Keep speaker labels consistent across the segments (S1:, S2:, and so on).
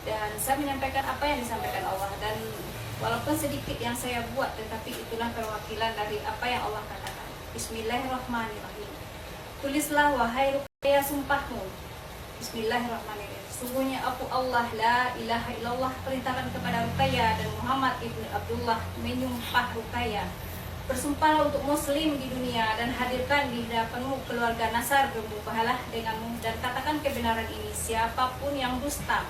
S1: dan saya menyampaikan apa yang disampaikan Allah, dan walaupun sedikit yang saya buat, tetapi itulah perwakilan dari apa yang Allah katakan. Bismillahirrahmanirrahim. Tulislah wahai Ruqayyah sumpahmu. Bismillahirrahmanirrahim. Sungguhnya aku Allah la ilaha illallah, perintahkan kepada Ruqayyah dan Muhammad ibnu Abdullah menyumpah Ruqayyah. Bersumpahlah untuk muslim di dunia dan hadirkan di hadapanmu keluarga Nasar bermubahalah denganmu, dan katakan kebenaran ini, siapapun yang dusta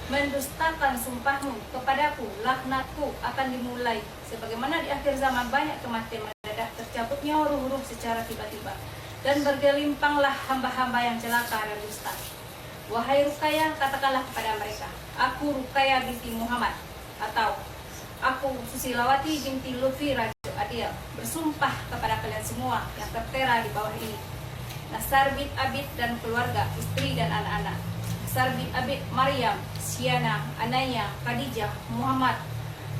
S1: mendustakan sumpahmu kepadaku, laknatku akan dimulai. Sebagaimana di akhir zaman banyak kematian mendadak, tercabutnya ruh-ruh secara tiba-tiba, dan bergelimpanglah hamba-hamba yang celaka dan dusta. Wahai Ruqayyah, katakanlah kepada mereka, aku Ruqayyah binti Muhammad, atau aku Susilawati binti Lutfi Raja Adil, bersumpah kepada kalian semua yang tertera di bawah ini, Nasar bin Abid dan keluarga, istri dan anak-anak, Nasar bin Abid, Maryam, Siana, Anaya, Khadijah, Muhammad,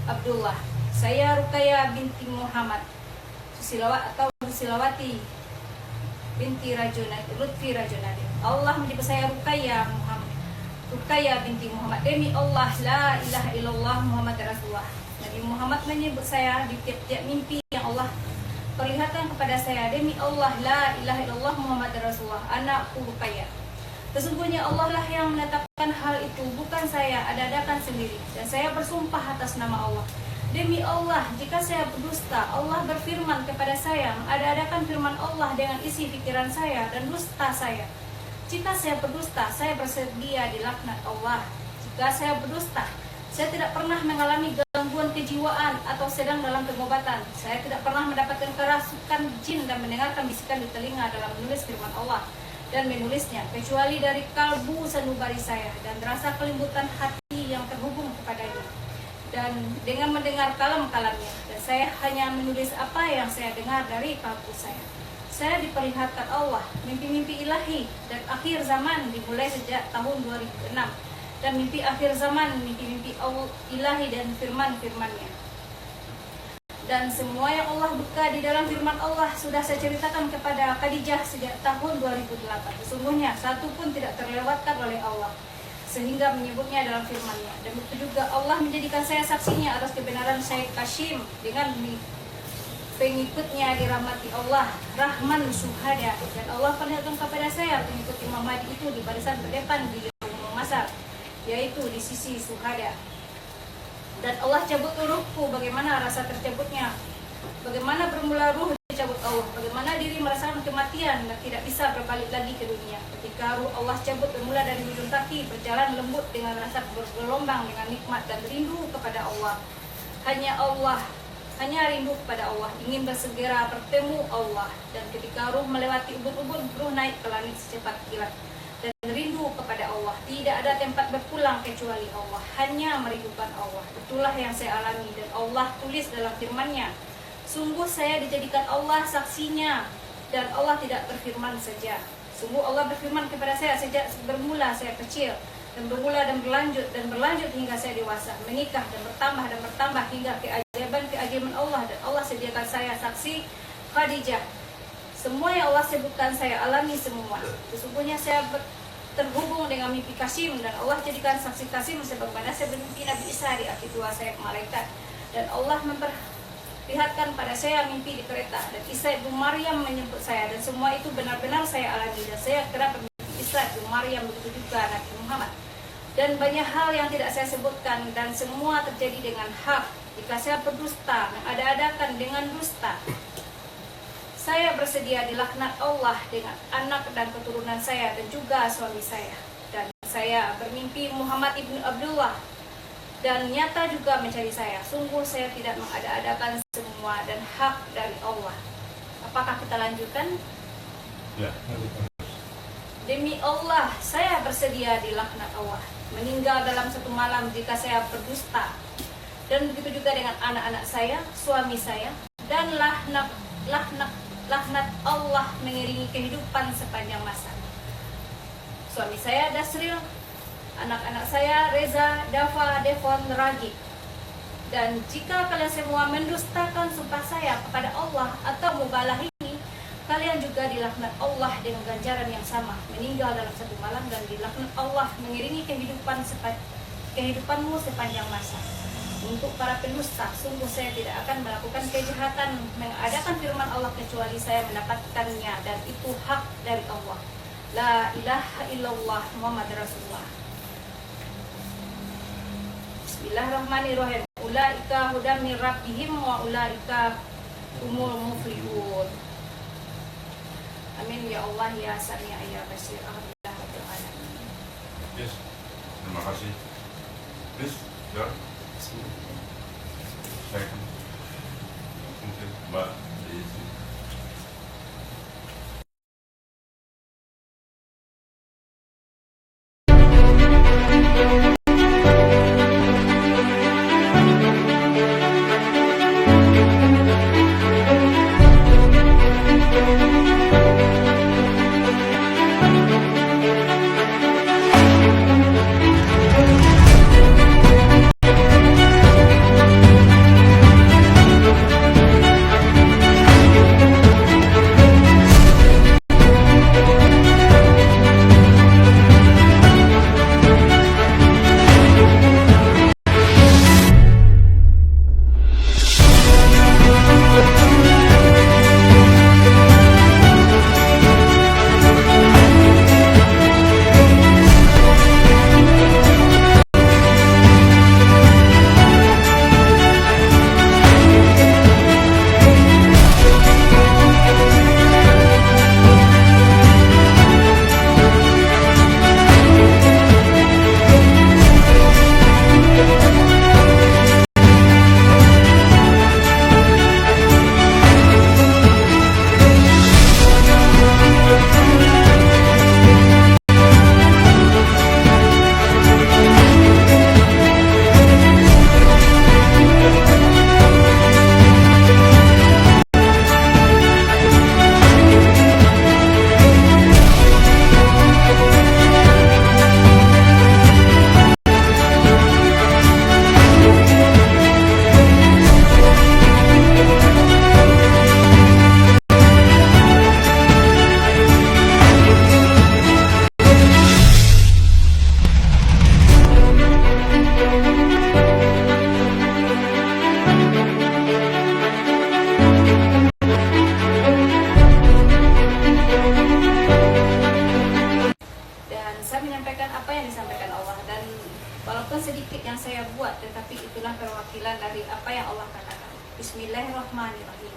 S1: Abdullah, saya Ruqayyah binti Muhammad, Susilawati binti Lutfi Rajonadi. Allah menyebut saya Ruqayyah binti Muhammad. Demi Allah la ilaha illallah Muhammad Rasulullah. Nabi Muhammad menyebut saya di tiap-tiap mimpi yang Allah perlihatkan kepada saya. Demi Allah la ilaha illallah Muhammad Rasulullah. Anakku Ruqayyah. Sesungguhnya Allah lah yang menetapkan hal itu, bukan saya ada-adakan sendiri. Dan saya bersumpah atas nama Allah. Demi Allah, jika saya berdusta, Allah berfirman kepada saya, ada-adakan firman Allah dengan isi pikiran saya dan dusta saya. Jika saya berdusta, saya bersedia dilaknat Allah. Jika saya berdusta, saya tidak pernah mengalami gangguan kejiwaan atau sedang dalam pengobatan. Saya tidak pernah mendapatkan kerasukan jin dan mendengarkan bisikan di telinga dalam menulis firman Allah dan menulisnya, kecuali dari kalbu sanubari saya dan rasa kelembutan hati yang terhubung kepadanya, dan dengan mendengar kalam-kalamnya. Dan saya hanya menulis apa yang saya dengar dari kalbu saya. Saya diperlihatkan Allah mimpi-mimpi ilahi dan akhir zaman dimulai sejak tahun 2006, dan mimpi akhir zaman, mimpi-mimpi ilahi dan firman-firmannya. Dan semua yang Allah buka di dalam firman Allah sudah saya ceritakan kepada Khadijah sejak tahun 2008. Sesungguhnya satu pun tidak terlewatkan oleh Allah, sehingga menyebutnya dalam firman-Nya. Dan itu juga Allah menjadikan saya saksinya atas kebenaran Syekh Kashim dengan pengikutnya dirahmati Allah, Rahman Syuhada. Dan Allah perlihatkan kepada saya pengikut Imam Mahdi itu di barisan terdepan di Yaumul Masar, yaitu di sisi Syuhada. Dan Allah cabut ruhku, bagaimana rasa tercabutnya, bagaimana bermula ruh dicabut Allah, bagaimana diri merasakan kematian dan tidak bisa berbalik lagi ke dunia. Ketika ruh Allah cabut bermula dari ujung kaki, berjalan lembut dengan rasa bergelombang dengan nikmat dan rindu kepada Allah. Hanya rindu kepada Allah, ingin bersegera bertemu Allah. Dan ketika ruh melewati ubun-ubun, ruh naik ke langit secepat kilat dan rindu kepada Allah. Tidak ada tempat berpulang kecuali Allah, hanya merindukan Allah. Itulah yang saya alami, dan Allah tulis dalam firman-Nya, sungguh saya dijadikan Allah saksinya, dan Allah tidak berfirman saja. Sungguh Allah berfirman kepada saya sejak bermula saya kecil, dan bermula dan berlanjut hingga saya dewasa, menikah dan bertambah hingga keajaiban Allah. Dan Allah sediakan saya saksi Khadijah. Semua yang Allah sebutkan saya alami semua. Sesungguhnya saya terhubung dengan mimpi Kasim, dan Allah jadikan saksi Kasim sebagaimana saya bermimpi Nabi Isa di akhir tua saya malaikat. Dan Allah memperlihatkan pada saya mimpi di kereta, dan Isa ibu Maryam menyebut saya, dan semua itu benar-benar saya alami. Dan saya kerap bermimpi Isa ibu Maryam, begitu juga Nabi Muhammad. Dan banyak hal yang tidak saya sebutkan, dan semua terjadi dengan hak. Jika saya berdusta, mengada-adakan dengan dusta, saya bersedia dilaknat Allah dengan anak dan keturunan saya dan juga suami saya. Dan saya bermimpi Muhammad ibnu Abdullah, dan nyata juga mencari saya. Sungguh saya tidak mengada-adakan semua, dan hak dari Allah. Apakah kita lanjutkan?
S2: Ya.
S1: Demi Allah, saya bersedia dilaknat Allah, meninggal dalam satu malam jika saya berdusta. Dan begitu juga dengan anak-anak saya, suami saya, dan laknat Allah mengiringi kehidupan sepanjang masa. Suami saya Dasril, anak-anak saya Reza, Dafa, Devon, Ragi. Dan jika kalian semua mendustakan sumpah saya kepada Allah atau mubalah ini, kalian juga dilaknat Allah dengan ganjaran yang sama, meninggal dalam satu malam, dan dilaknat Allah mengiringi kehidupan kehidupanmu sepanjang masa. Untuk para pendusta, sungguh saya tidak akan melakukan kejahatan mengadakan firman Allah kecuali saya mendapatkannya, dan itu hak dari Allah. La ilaha illallah Muhammad Rasulullah. Bismillahirrahmanirrahim. Ulaika hudam min rabbihim wa ulaika humul muflihun. Amin ya Allah ya Sami ya Basir. Alhamdulillah rabbil alamin.
S2: Yes. Terima kasih. Please, Dar. Saya mungkin Mbak diisi.
S1: Walaupun sedikit yang saya buat, tetapi itulah perwakilan dari apa yang Allah katakan. Bismillahirrahmanirrahim.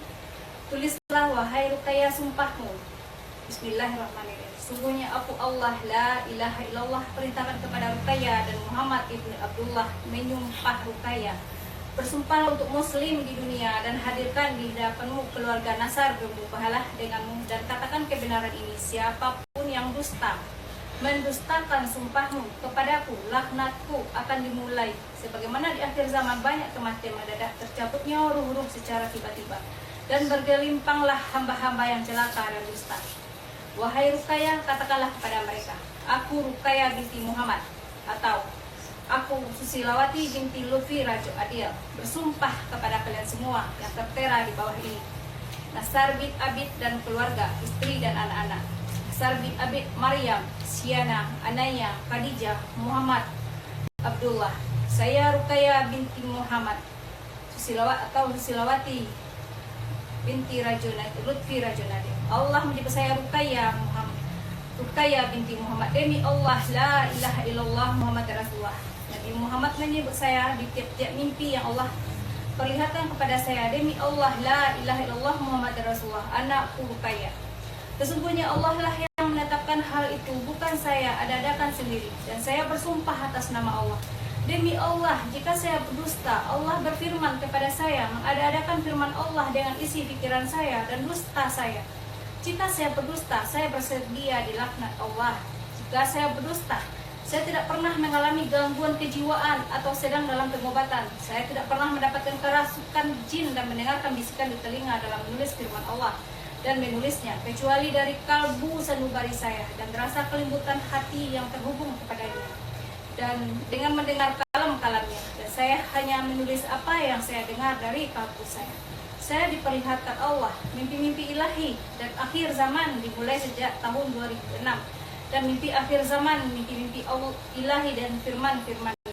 S1: Tulislah wahai Ruqayyah sumpahmu. Bismillahirrahmanirrahim. Sungguhnya aku Allah la ilaha illallah, perintahkan kepada Ruqayyah dan Muhammad ibnu Abdullah menyumpah Ruqayyah. Bersumpahlah untuk muslim di dunia dan hadirkan di hadapanmu keluarga Nasar bermubahalah denganmu, dan katakan kebenaran ini. Siapapun yang dusta mendustakan sumpahmu kepadaku, laknatku akan dimulai. Sebagaimana di akhir zaman banyak kematian mendadak, tercabutnya ruh-ruh secara tiba-tiba, dan bergelimpanglah hamba-hamba yang celaka dan dusta. Wahai Ruqayyah, katakanlah kepada mereka, aku Ruqayyah binti Muhammad, atau aku Susilawati binti Lutfi Rajo Adil, bersumpah kepada kalian semua yang tertera di bawah ini, Nasar bin Abid dan keluarga, istri dan anak-anak, Nasar bin Abid, Maryam, Siana, Anaya, Khadijah, Muhammad, Abdullah. Saya Ruqayyah binti Muhammad, Susilawati binti Lutfi Rajonadi. Allah menyebut saya Ruqayyah binti Muhammad. Demi Allah, la ilaha illallah Muhammad Rasulullah. Nabi Muhammad menyebut saya di tiap-tiap mimpi yang Allah perlihatkan kepada saya. Demi Allah, la ilaha illallah Muhammad Rasulullah. Anakku Ruqayyah. Sesungguhnya Allah lah yang menetapkan hal itu, bukan saya ada-adakan sendiri. Dan saya bersumpah atas nama Allah. Demi Allah, jika saya berdusta, Allah berfirman kepada saya, mengada-adakan firman Allah dengan isi pikiran saya dan dusta saya. Jika saya berdusta, saya bersedia dilaknat Allah. Jika saya berdusta, saya tidak pernah mengalami gangguan kejiwaan atau sedang dalam pengobatan. Saya tidak pernah mendapatkan kerasukan jin dan mendengarkan bisikan di telinga dalam menulis firman Allah dan menulisnya, kecuali dari kalbu sanubari saya dan rasa kelembutan hati yang terhubung kepadanya, dan dengan mendengar kalam-kalamnya. Dan saya hanya menulis apa yang saya dengar dari kalbu saya. Saya diperlihatkan Allah mimpi-mimpi ilahi dan akhir zaman dimulai sejak tahun 2006, dan mimpi akhir zaman, mimpi-mimpi Allah ilahi dan firman-firman